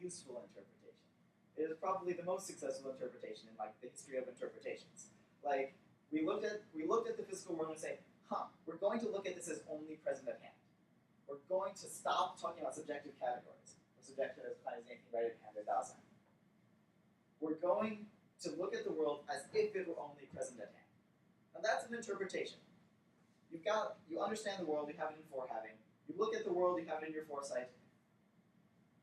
useful interpretation. It is probably the most successful interpretation in like the history of interpretations. Like we looked at the physical world and say, we're going to look at this as only present at hand. We're going to stop talking about subjective categories, or subjective as defined as anything right at hand or Dasein. We're going to look at the world as if it were only present at hand. Now that's an interpretation. You understand the world, you have it in forehaving. You look at the world, you have it in your foresight.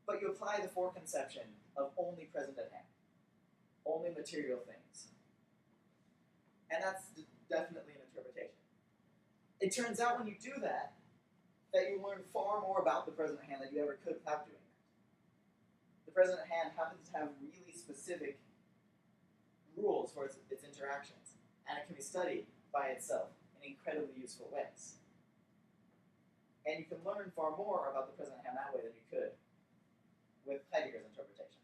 But you apply the foreconception of only present at hand, only material things. And that's definitely an interpretation. It turns out when you do that you learn far more about the present at hand than you ever could without doing that. The present at hand happens to have really specific rules for its interactions, and it can be studied by itself in incredibly useful ways. And you can learn far more about the present at hand that way than you could with Heidegger's interpretation.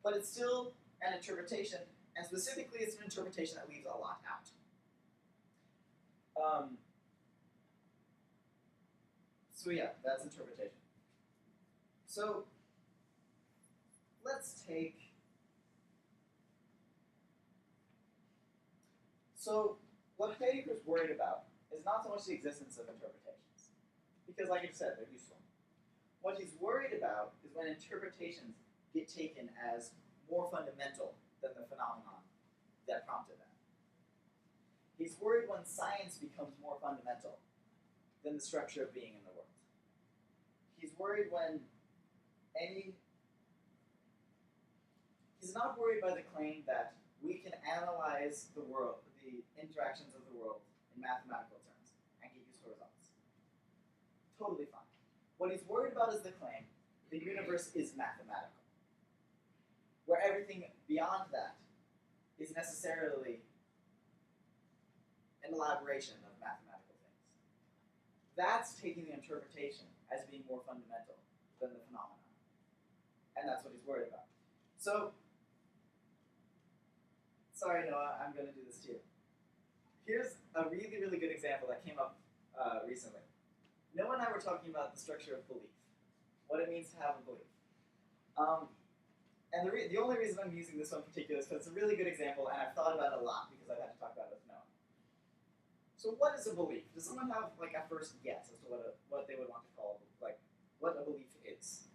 But it's still an interpretation, and specifically it's an interpretation that leaves a lot out. So yeah, that's interpretation. So let's take... So what Heidegger's worried about is not so much the existence of interpretations, because like I said, they're useful. What he's worried about is when interpretations get taken as more fundamental than the phenomenon that prompted them. He's worried when science becomes more fundamental than the structure of being in the world. He's worried when he's not worried by the claim that we can analyze the world, the interactions of the world in mathematical terms and get useful results. Totally fine. What he's worried about is the claim the universe is mathematical, where everything beyond that is necessarily an elaboration of mathematical things. That's taking the interpretation as being more fundamental than the phenomenon. And that's what he's worried about. So, sorry Noah, I'm going to do this to you. Here's a really, really good example that came up recently. Noah and I were talking about the structure of belief, what it means to have a belief. And the only reason I'm using this one in particular is because it's a really good example, and I've thought about it a lot because I've had to talk about it with Noah. So what is a belief? Does someone have like a first guess as to what they would want to call, like, what a belief is?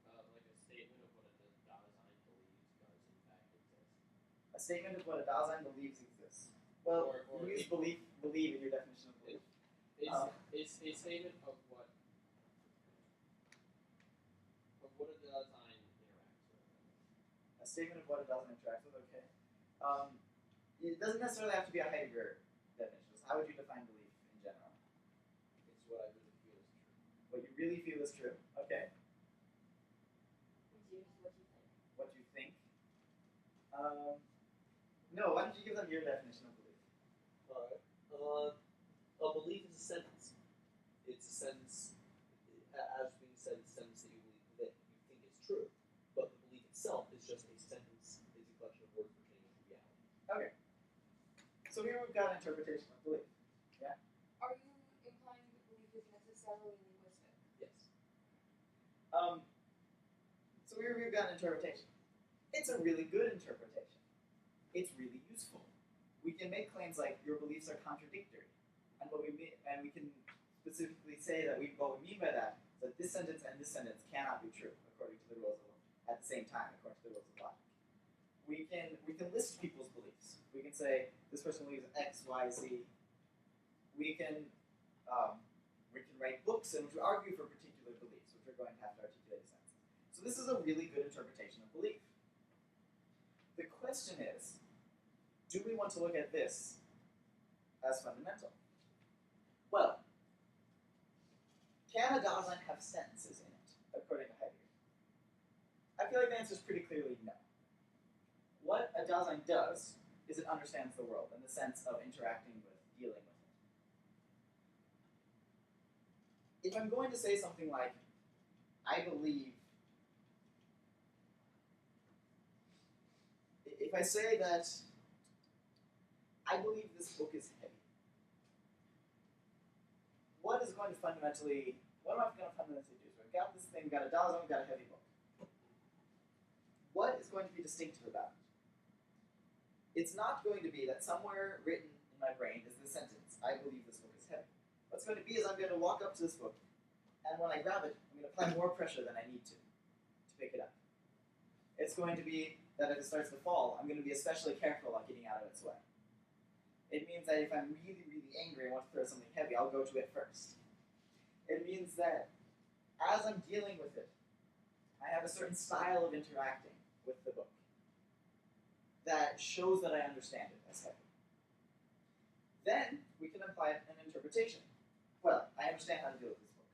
Like a statement of what a Dasein believes does in fact exist. A statement of what a Dasein believes exists. Well, or you use believe in your definition of belief. It's a statement of what a Dasein interacts with. A statement of what a Dasein interacts with, okay. It doesn't necessarily have to be a Heidegger definition. How would you define belief in general? It's what I really feel is true. What you really feel is true, okay. What you think. No, why don't you give them your definition of belief? Alright. A belief is a sentence. It's a sentence, as being said, it's a sentence that you think is true. But the belief itself is just a sentence, it's a collection of words pertaining to reality. Okay. So here we've got an interpretation of belief. Yeah? Are you implying that belief is necessarily linguistic? Yes. So here we've got an interpretation. It's a really good interpretation. It's really useful. We can make claims like your beliefs are contradictory, and we can specifically say that what we mean by that is that this sentence and this sentence cannot be true according to the rules of at the same time according to the rules of logic. We can list people's beliefs. We can say this person believes X, Y, Z. We can write books in which we argue for particular beliefs, which are going to have to articulate a sense. So this is a really good interpretation of belief. The question is, do we want to look at this as fundamental? Well, can a Dasein have sentences in it, according to Heidegger? I feel like the answer is pretty clearly no. What a Dasein does is it understands the world in the sense of interacting with, dealing with it. If I'm going to say something like, I believe, if I say that I believe this book is heavy, what am I going to fundamentally do? So I'm we've got this thing, we've got a Dasein, we've got a heavy book. What is going to be distinctive about it? It's not going to be that somewhere written in my brain is the sentence, I believe this book is heavy. What's going to be is I'm going to walk up to this book, and when I grab it, I'm going to apply more pressure than I need to pick it up. It's going to be that if it starts to fall, I'm going to be especially careful about getting out of its way. It means that if I'm really, really angry and want to throw something heavy, I'll go to it first. It means that as I'm dealing with it, I have a certain style of interacting with the book that shows that I understand it as heavy. Then we can apply an interpretation. Well, I understand how to deal with this book.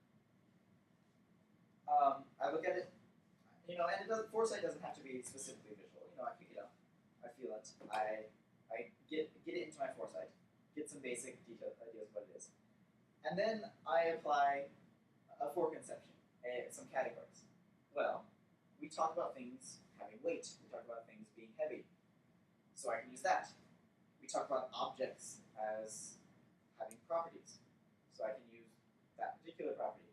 I look at it, and foresight doesn't have to be specifically visual. I pick it up, I feel it, I get it into my foresight, get some basic detailed ideas of what it is, and then I apply a foreconception, some categories. Well, we talk about things having weight. We talk about things being heavy, so I can use that. We talk about objects as having properties, so I can use that particular property.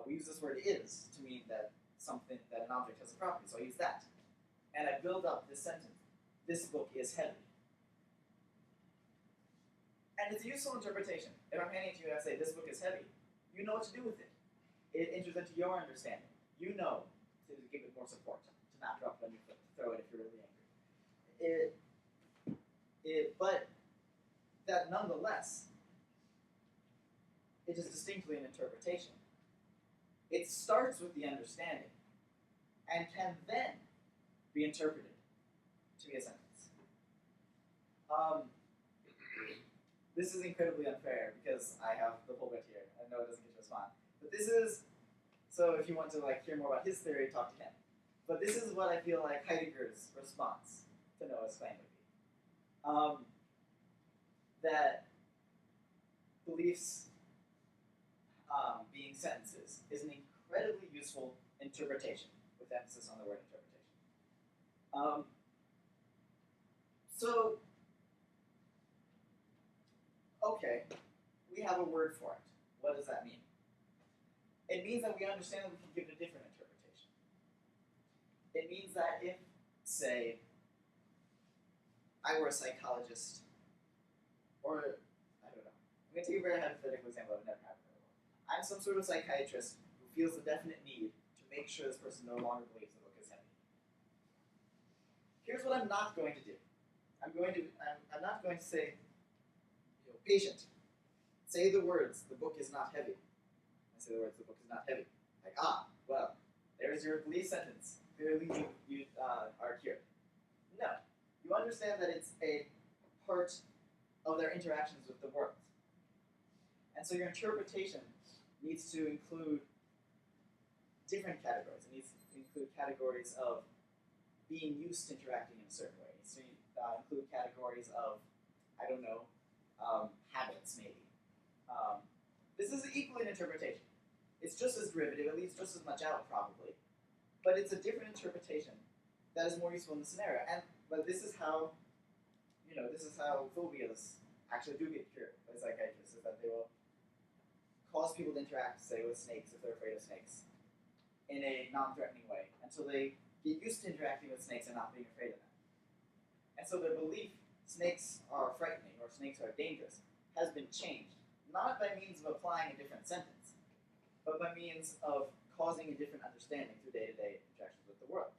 We use this word "is" to mean that an object has a property, so I use that. And I build up this sentence. This book is heavy. And it's a useful interpretation. If I'm handing it to you and I say, this book is heavy, you know what to do with it. It enters into your understanding. You know to give it more support, to not drop it on your foot, to throw it if you're really angry. But that nonetheless, it is distinctly an interpretation. It starts with the understanding and can then be interpreted to be a sentence. This is incredibly unfair because I have the pulpit here and Noah doesn't get to respond. But this is, so if you want to hear more about his theory, talk to him. But this is what I feel like Heidegger's response to Noah's claim would be. That beliefs being sentences is an incredibly useful interpretation, with emphasis on the word interpretation. Okay, we have a word for it. What does that mean? It means that we understand that we can give it a different interpretation. It means that if, say, I were a psychologist, or, I don't know, I'm going to take a very hypothetical example that would never happen in the world. I'm some sort of psychiatrist who feels a definite need to make sure this person no longer believes the book is heavy. Here's what I'm not going to do. I'm not going to say, patient, say the words, the book is not heavy. I say the words, the book is not heavy. Like, well, there's your belief sentence. Clearly you are cured. No. You understand that it's a part of their interactions with the world. And so your interpretation needs to include different categories. It needs to include categories of being used to interacting in a certain way. It needs to include categories of, I don't know, habits, maybe. This is equally an interpretation. It's just as derivative, it leaves just as much out, probably. But it's a different interpretation that is more useful in the scenario. But this is how, phobias actually do get cured by psychiatrists, is that they will cause people to interact, say, with snakes if they're afraid of snakes, in a non-threatening way, until they get used to interacting with snakes and not being afraid of them. And so their belief snakes are frightening or snakes are dangerous has been changed, not by means of applying a different sentence, but by means of causing a different understanding through day-to-day interactions with the world.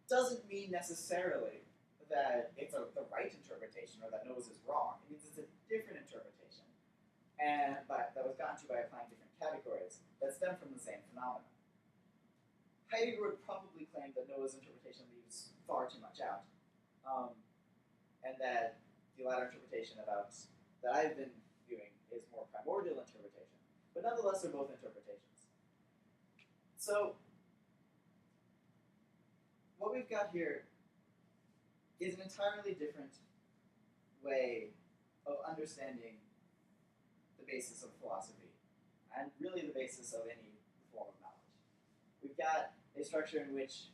Doesn't mean necessarily that it's the right interpretation or that Noah's is wrong. It means it's a different interpretation, and that was gotten to by applying different categories that stem from the same phenomenon. Heidegger would probably claim that Noah's interpretation leaves far too much out, and that the latter interpretation that I've been viewing is more primordial interpretation. But nonetheless, they're both interpretations. So, what we've got here is an entirely different way of understanding the basis of philosophy, and really the basis of any form of knowledge. We've got a structure in which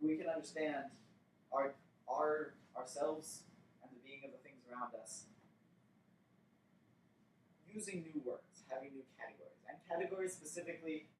we can understand ourselves and the being of the things around us using new words, having new categories. categories specifically